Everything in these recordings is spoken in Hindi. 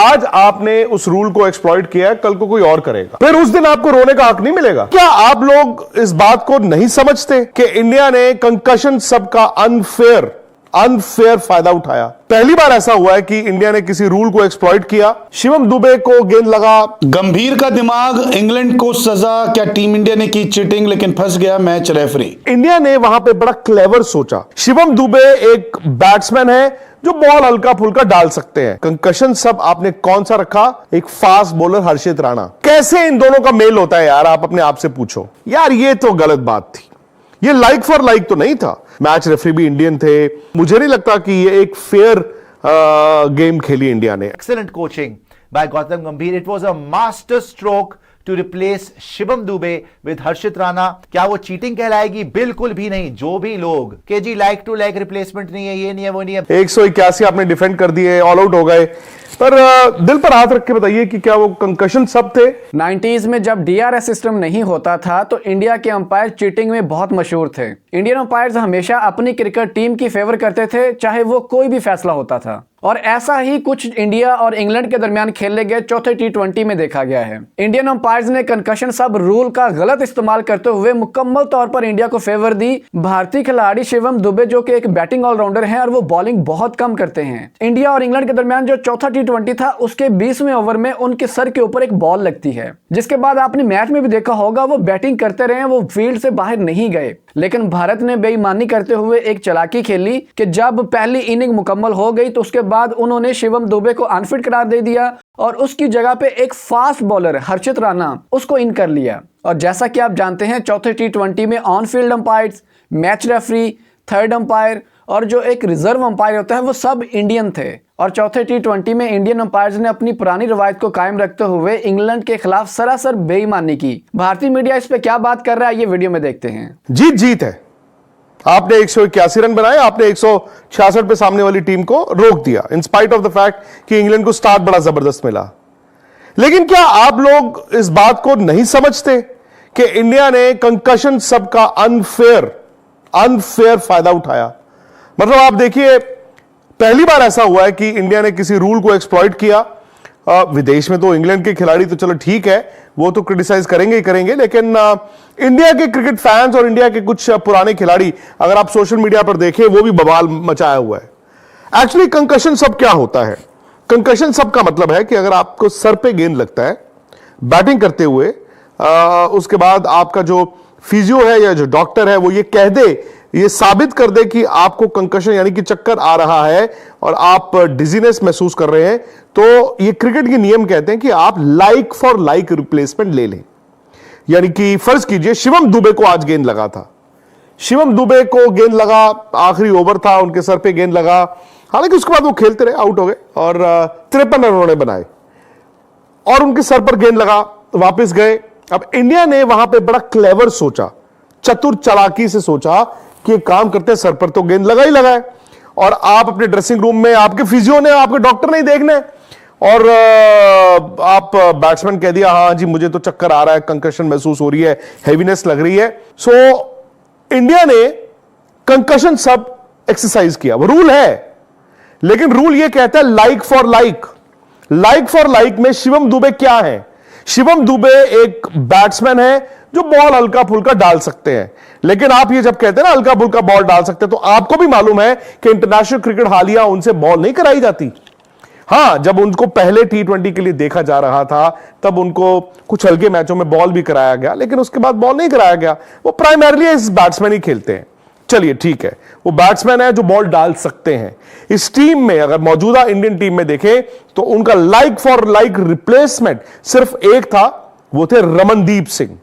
आज आपने उस रूल को एक्सप्लॉइट किया है, कल को कोई और करेगा, फिर उस दिन आपको रोने का हक नहीं मिलेगा। क्या आप लोग इस बात को नहीं समझते कि इंडिया ने कंकशन सब का अनफेयर फायदा उठाया? पहली बार ऐसा हुआ है कि इंडिया ने किसी रूल को एक्सप्लॉइट किया। शिवम दुबे को गेंद लगा, गंभीर का दिमाग, इंग्लैंड को सजा। क्या टीम इंडिया ने की चीटिंग लेकिन फंस गया मैच रेफरी? इंडिया ने वहां पे बड़ा क्लेवर सोचा। शिवम दुबे एक बैट्समैन है जो बॉल हल्का फुल्का डाल सकते हैं। कंकशन सब आपने कौन सा रखा? एक फास्ट बॉलर हर्षित राणा। कैसे इन दोनों का मेल होता है यार? आप अपने आप से पूछो यार, ये तो गलत बात थी। ये लाइक फॉर लाइक तो नहीं था। मैच रेफरी भी इंडियन थे। मुझे नहीं लगता कि ये एक फेयर गेम खेली इंडिया ने। Excellent coaching by Gautam Gambhir. It was a master stroke to replace Shivam Dube with हर्षित राणा। क्या वो चीटिंग कहलाएगी? बिल्कुल भी नहीं। जो भी लोग के जी लाइक टू लाइक रिप्लेसमेंट नहीं है, ये नहीं है, वो नहीं है। 181 आपने डिफेंड कर दिए, ऑल आउट हो गए, पर दिल पर हाथ रख के बताइए कि क्या वो कंकशन सब थे? 90s में जब डीआरएस सिस्टम नहीं होता था तो इंडिया के अंपायर चीटिंग में बहुत मशहूर थे। इंडियन अंपायर्स हमेशा अपनी क्रिकेट टीम की फेवर करते थे, चाहे वो कोई भी फैसला होता था। और ऐसा ही कुछ इंडिया और इंग्लैंड के दरमियान खेले गए चौथे टी20 में देखा गया है। इंडियन अंपायर्स ने कंकशन सब रूल का गलत इस्तेमाल करते हुए मुकम्मल तौर पर इंडिया को फेवर दी। भारतीय खिलाड़ी शिवम दुबे जो कि एक बैटिंग ऑलराउंडर हैं और वो बॉलिंग बहुत कम करते हैं। इंडिया और इंग्लैंड के दरमियान जो चौथा टी20 था उसके 20वें ओवर में उनके सर के ऊपर एक बॉल लगती है, जिसके बाद आपने मैच में भी देखा होगा वो बैटिंग करते रहे, वो फील्ड से बाहर नहीं गए। लेकिन भारत ने बेईमानी करते हुए एक चालाकी खेली कि जब पहली इनिंग मुकम्मल हो गई तो उसके बाद उन्होंने शिवम दुबे को अनफिट करार दे दिया और उसकी जगह पे एक फास्ट बॉलर हर्षित राणा उसको इन कर लिया। और जैसा कि आप जानते हैं चौथे टी20 में on field umpires, match referee, third umpire और जो एक रिजर्व अंपायर होता है वो सब इंडियन थे। और चौथे टी20 में इंडियन अंपायर्स ने अपनी पुरानी रवायत को कायम रखते हुए इंग्लैंड के खिलाफ सरासर बेईमानी की। भारतीय मीडिया इस पे क्या बात कर रहा है ये वीडियो में देखते हैं। जीत है। आपने 181 रन बनाए, आपने 166 पे सामने वाली टीम को रोक दिया, in spite of the fact कि इंग्लैंड को स्टार्ट बड़ा जबरदस्त मिला। लेकिन क्या आप लोग इस बात को नहीं समझते कि इंडिया ने कंकशन सब का अनफेयर फायदा उठाया? मतलब आप देखिए, पहली बार ऐसा हुआ है कि इंडिया ने किसी रूल को एक्सप्लॉइट किया। विदेश में तो इंग्लैंड के खिलाड़ी तो चलो ठीक है, वो तो क्रिटिसाइज करेंगे ही करेंगे, लेकिन इंडिया के क्रिकेट फैंस और इंडिया के कुछ पुराने खिलाड़ी अगर आप सोशल मीडिया पर देखें वो भी बवाल मचाया हुआ है। एक्चुअली कंकशन सब क्या होता है? कंकशन सब का मतलब है कि अगर आपको सर पे गेंद लगता है बैटिंग करते हुए, उसके बाद आपका जो फिजियो है या जो डॉक्टर है वो ये कह दे, ये साबित कर दे कि आपको कंकशन यानी कि चक्कर आ रहा है और आप डिजीनेस महसूस कर रहे हैं, तो ये क्रिकेट के नियम कहते हैं कि आप लाइक फॉर लाइक रिप्लेसमेंट ले लें। यानी कि फर्ज कीजिए शिवम दुबे को आज गेंद लगा था, शिवम दुबे को गेंद लगा, आखिरी ओवर था, उनके सर पे गेंद लगा, हालांकि उसके बाद वो खेलते रहे, आउट हो गए और 53 रन उन्होंने बनाए और उनके सर पर गेंद लगा, वापस गए। अब इंडिया ने वहां पे बड़ा क्लेवर सोचा, चतुर चालाकी से सोचा कि काम करते सर पर तो गेंद लगा ही लगा है और आप अपने ड्रेसिंग रूम में, आपके फिजियो ने, आपके डॉक्टर नहीं देखने और आप बैट्समैन कह दिया हाँ जी मुझे तो चक्कर आ रहा है, कंकशन महसूस हो रही है, हैवीनेस लग रही है। सो इंडिया ने कंकशन सब एक्सरसाइज किया। वो रूल है, लेकिन रूल ये कहता है like for like. Like for like में शिवम दुबे क्या है? शिवम दुबे एक बैट्समैन है जो बॉल हल्का फुल्का डाल सकते हैं, लेकिन आप ये जब कहते हैं ना हल्का फुल्का बॉल डाल सकते हैं, तो आपको भी मालूम है कि इंटरनेशनल क्रिकेट हालिया उनसे बॉल नहीं कराई जाती। हां, जब उनको पहले टी20 के लिए देखा जा रहा था तब उनको कुछ हल्के मैचों में बॉल भी कराया गया, लेकिन उसके बाद बॉल नहीं कराया गया। वो प्राइमरली इस बैट्समैन ही खेलते हैं। चलिए ठीक है, वो बैट्समैन है जो बॉल डाल सकते हैं। इस टीम में अगर मौजूदा इंडियन टीम में देखें तो उनका लाइक फॉर लाइक रिप्लेसमेंट सिर्फ एक था, वो थे रमनदीप सिंह।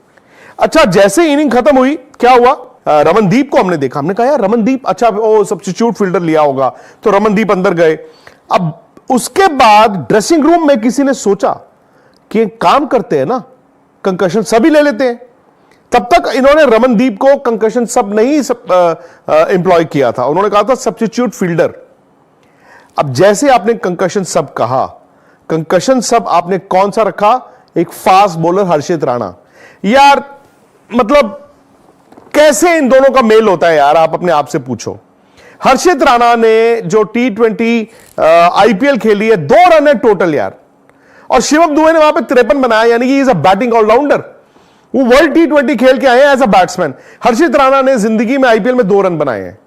अच्छा, जैसे इनिंग खत्म हुई क्या हुआ? रमनदीप को हमने देखा, हमने कहा यार रमनदीप, अच्छा वो सब्स्टिट्यूट फील्डर लिया होगा, तो रमनदीप अंदर गए। अब उसके बाद ड्रेसिंग रूम में किसी ने सोचा कि काम करते हैं ना, कंकशन सभी ले लेते हैं। तब तक इन्होंने रमनदीप को कंकशन सब नहीं एम्प्लॉय किया था, उन्होंने कहा था सब्स्टिट्यूट फील्डर। अब जैसे आपने कंकशन सब कहा, कंकशन सब आपने कौन सा रखा? एक फास्ट बॉलर हर्षित राणा। यार मतलब कैसे इन दोनों का मेल होता है यार? आप अपने आप से पूछो। हर्षित राणा ने जो टी20 आईपीएल खेली है, 2 रन है टोटल यार, और शिवम दुबे ने वहां पे 53 बनाया, यानी कि इज अ बैटिंग ऑलराउंडर। वो वर्ल्ड T20 खेल के आए हैं एज अ बैट्समैन। हर्षित राणा ने जिंदगी में आईपीएल में 2 रन बनाए हैं,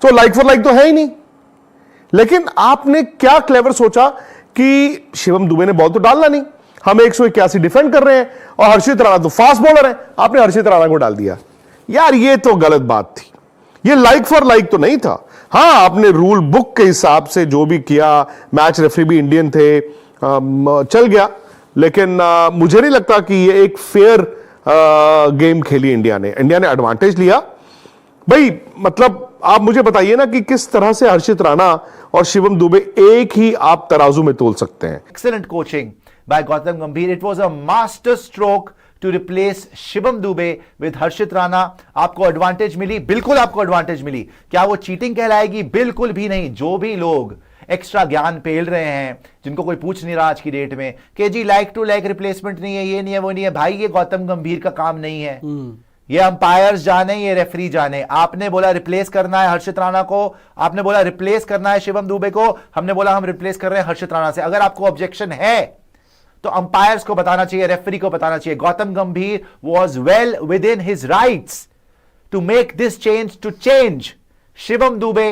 तो लाइक फॉर लाइक तो है ही नहीं। लेकिन आपने क्या क्लेवर सोचा कि शिवम दुबे ने बॉल तो डालना नहीं, हम 181 डिफेंड कर रहे हैं और हर्षित राणा तो फास्ट बॉलर है, आपने हर्षित राणा को डाल दिया। यार ये तो गलत बात थी, ये लाइक फॉर लाइक तो नहीं था। हां, आपने रूल बुक के हिसाब से जो भी किया, मैच रेफरी भी इंडियन थे, चल गया, लेकिन मुझे नहीं लगता कि ये एक फेयर गेम खेली इंडिया ने एडवांटेज लिया। भाई मतलब आप मुझे बताइए ना कि किस तरह से हर्षित राणा और शिवम दुबे एक ही आप तराजू में तोल सकते हैं। Excellent coaching by Gautam Gambhir. It was a master stroke to replace Shivam Dube with Harshit Rana. आपको एडवांटेज मिली, बिल्कुल आपको एडवांटेज मिली। क्या वो चीटिंग कहलाएगी? बिल्कुल भी नहीं। जो भी लोग एक्स्ट्रा ज्ञान पेल रहे हैं, जिनको कोई पूछ नहीं रहा आज की डेट में कि जी लाइक टू लाइक रिप्लेसमेंट नहीं है, ये नहीं है, वो नहीं है, भाई ये गौतम गंभीर का काम नहीं है। ये अंपायर्स जाने, ये रेफरी जाने। आपने बोला रिप्लेस करना है हर्षित राणा को, आपने बोला रिप्लेस करना है शिवम दुबे को, हमने बोला हम रिप्लेस कर रहे हैं हर्षित राणा से। अगर आपको ऑब्जेक्शन है तो अंपायर्स को बताना चाहिए, रेफरी को बताना चाहिए। Gautam Gambhir was well within his rights to make this change, to change Shivam Dube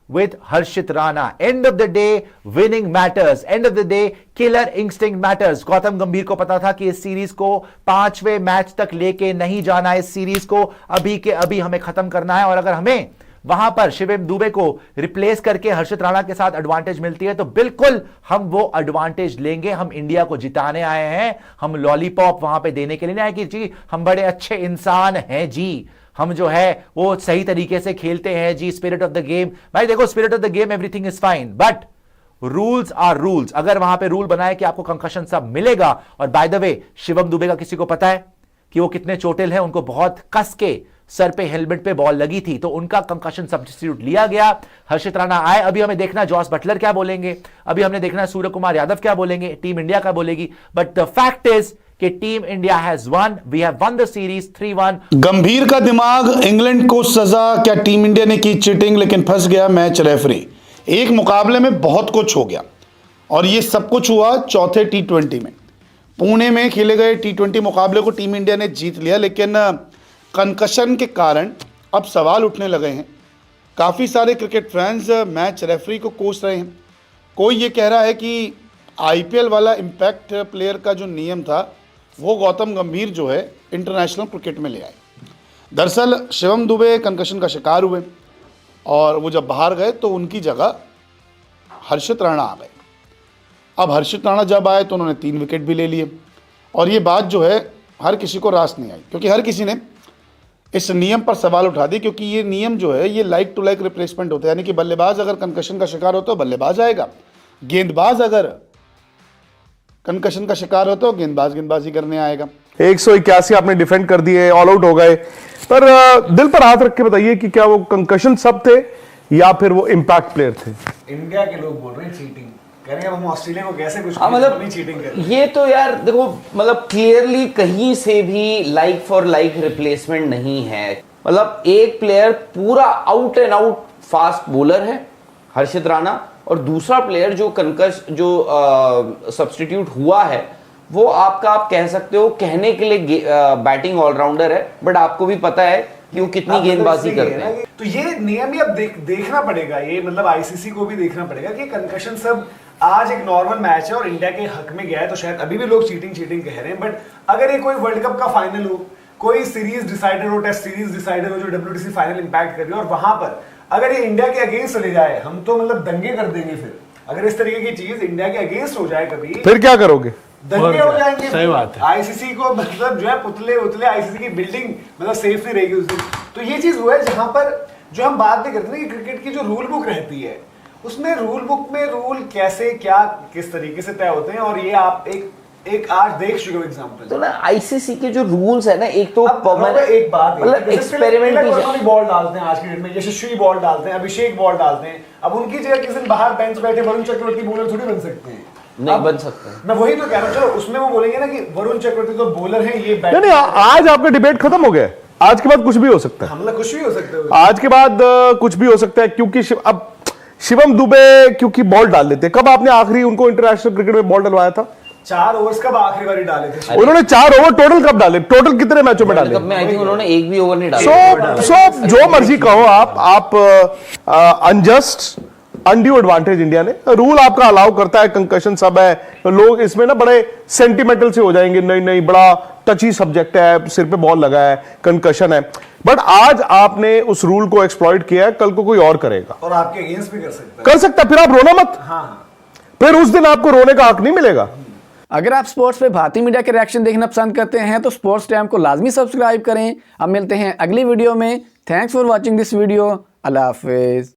with Harshit Rana. End of the day, winning matters. End of the day, killer instinct matters. Gautam गंभीर को पता था कि इस सीरीज को 5वें मैच तक लेके नहीं जाना है, इस सीरीज को अभी के अभी हमें खत्म करना है। और अगर हमें वहां पर शिवम दुबे को रिप्लेस करके हर्षित राणा के साथ एडवांटेज मिलती है तो बिल्कुल हम वो एडवांटेज लेंगे। हम इंडिया को जिताने आए हैं, हम लॉलीपॉप वहां पे देने के लिए नहीं आए कि जी हम बड़े अच्छे इंसान हैं जी, हम जो है वो सही तरीके से खेलते हैं जी, स्पिरिट ऑफ द गेम। भाई देखो, spirit of the game everything is fine, but rules are rules. अगर वहां पे रूल बनाए कि आपको कंकशन सब मिलेगा, और by the way Shivam Dubey का किसी को पता है कि वो कितने चोटिल हैं, उनको बहुत कस के सर पे हेलमेट पे बॉल लगी थी, तो उनका कंकशन सब्स्टिट्यूट लिया गया। हर्षित राणा आए, अभी हमें देखना जॉस बटलर क्या बोलेंगे, अभी हमने देखना सूर्य कुमार यादव क्या बोलेंगे, टीम इंडिया क्या बोलेगी। बट द फैक्ट इज कि team India has won, we have won the series 3-1। गंभीर का दिमाग, इंग्लैंड को सजा, क्या टीम इंडिया ने की चीटिंग लेकिन फंस गया मैच रेफरी। एक मुकाबले में बहुत कुछ हो गया और ये सब कुछ हुआ चौथे T20 में। पुणे में खेले गए T20 मुकाबले को टीम इंडिया ने जीत लिया, लेकिन कंकशन के कारण अब सवाल उठने लगे हैं। काफ़ी सारे क्रिकेट फैंस मैच रेफरी को कोस रहे हैं। कोई ये कह रहा है कि IPL वाला इम्पैक्ट प्लेयर का जो नियम था वो गौतम गंभीर जो है इंटरनेशनल क्रिकेट में ले आए। दरअसल शिवम दुबे कंकशन का शिकार हुए और वो जब बाहर गए तो उनकी जगह हर्षित राणा आ गए। अब हर्षित राणा जब आए तो उन्होंने 3 विकेट भी ले लिए और ये बात जो है हर किसी को रास नहीं आई, क्योंकि हर किसी ने इस नियम पर सवाल उठा दिए, क्योंकि ये नियम जो है ये लाइक टू लाइक रिप्लेसमेंट होता है, यानी कि बल्लेबाज अगर कंकशन का शिकार हो तो बल्लेबाज आएगा, गेंदबाज अगर कंकशन का शिकार हो तो गेंदबाजी करने आएगा। 181 आपने डिफेंड कर दिए, ऑल आउट हो गए, पर दिल पर हाथ रख के बताइए कि क्या वो कंकशन सब थे या फिर वो इम्पैक्ट प्लेयर थे? इंडिया के लोग बोल रहे हैं चीटिंग करेंगे, अब हम ऑस्ट्रेलिया को कैसे कुछ मतलब चीटिंग करें? ये तो यार देखो, मतलब क्लियरली कहीं से भी लाइक फॉर लाइक रिप्लेसमेंट नहीं है। मतलब एक प्लेयर पूरा out and out fast bowler है हर्षित राणा, और दूसरा प्लेयर जो सब्स्टिट्यूट हुआ है वो आपका, आप कह सकते हो कहने के लिए बैटिंग ऑलराउंडर है, बट आपको भी पता है कि वो कितनी गेंदबाजी करते हैं। तो ये नियम ही अब देखना पड़ेगा, ये मतलब आईसीसी को भी देखना पड़ेगा कि कंकशन सब आज एक नॉर्मल मैच है और इंडिया के हक में गया है, तो शायद अभी भी लोग चीटिंग कह रहे हैं, बट अगर ये कोई वर्ल्ड कप का फाइनल हो, कोई सीरीज डिसाइडर हो, टेस्ट सीरीज डिसाइडर हो जो WTC फाइनल इंपैक्ट कर रही है, और वहां पर अगर ये इंडिया के अगेंस्ट चले जाए, हम तो मतलब दंगे कर देंगे। फिर अगर इस तरीके की चीज इंडिया के अगेंस्ट हो जाए कभी, फिर क्या करोगे? दंगे हो जाएंगे। सही बात है। आईसीसी को मतलब जो है पुतले आईसीसी की बिल्डिंग मतलब सेफ नहीं रहेगी उस दिन। तो ये चीज हुआ है जहां पर जो हम बात भी करते हैं कि क्रिकेट की जो रूल बुक रहती है, उसमें रूल बुक में रूल कैसे क्या किस तरीके से तय होते हैं, और ये आप एक आज देख चुके हो एग्जांपल। तो ना आईसीसी के जो रूल्स है ना, एक तो एक बात मतलब एक्सपेरिमेंट बॉल डालते हैं आज की डेट में, यशस्वी बॉल डालते हैं, अभिषेक बॉल डालते हैं। अब उनकी जगह किसी दिन बाहर बेंच बैठे वरुण चक्रवर्ती बॉलर थोड़ी बन सकते हैं, नहीं बन सकते। मैं वही तो कह रहा हूँ, चलो उसमें वो बोलेंगे ना कि वरुण चक्रवर्ती तो बॉलर हैं, ये नहीं, आज आपका डिबेट खत्म हो गया। आज के बाद कुछ भी हो सकता है, हमला कुछ भी हो सकता है, आज के बाद कुछ भी हो सकता है, क्योंकि अब शिवम दुबे क्योंकि बॉल डाल लेते। कब आपने आखिरी उनको इंटरनेशनल क्रिकेट में बॉल डलवाया था? 4 ओवर्स कब आखिरी बारी डाले थे? उन्होंने 4 ओवर टोटल कब डाले? टोटल कितने मैचों में डाले? कब में आई थिंक उन्होंने एक भी ओवर नहीं डाला। सो जो मर्जी कहो आप अनजस्ट अनड्यू एडवांटेज इंडिया ने, रूल आपका अलाउ करता है, कंकशन सब है, लोग इसमें ना बड़े सेंटिमेंटल से हो जाएंगे, नहीं नहीं बड़ा टची सब्जेक्ट है, सिर पे बॉल लगा है, कंकशन है, बट आज आपने उस रूल को एक्सप्लॉइट किया है, कल को कोई और करेगा और आपके अगेंस्ट भी कर सकता फिर आप रोना मत। हाँ, फिर उस दिन आपको रोने का हक नहीं मिलेगा। अगर आप स्पोर्ट्स पे भारतीय मीडिया के रिएक्शन देखना पसंद करते हैं तो स्पोर्ट्स टाइम को लाजमी सब्सक्राइब करें। अब मिलते हैं अगली वीडियो में। Thanks for watching this video. Allah Hafiz.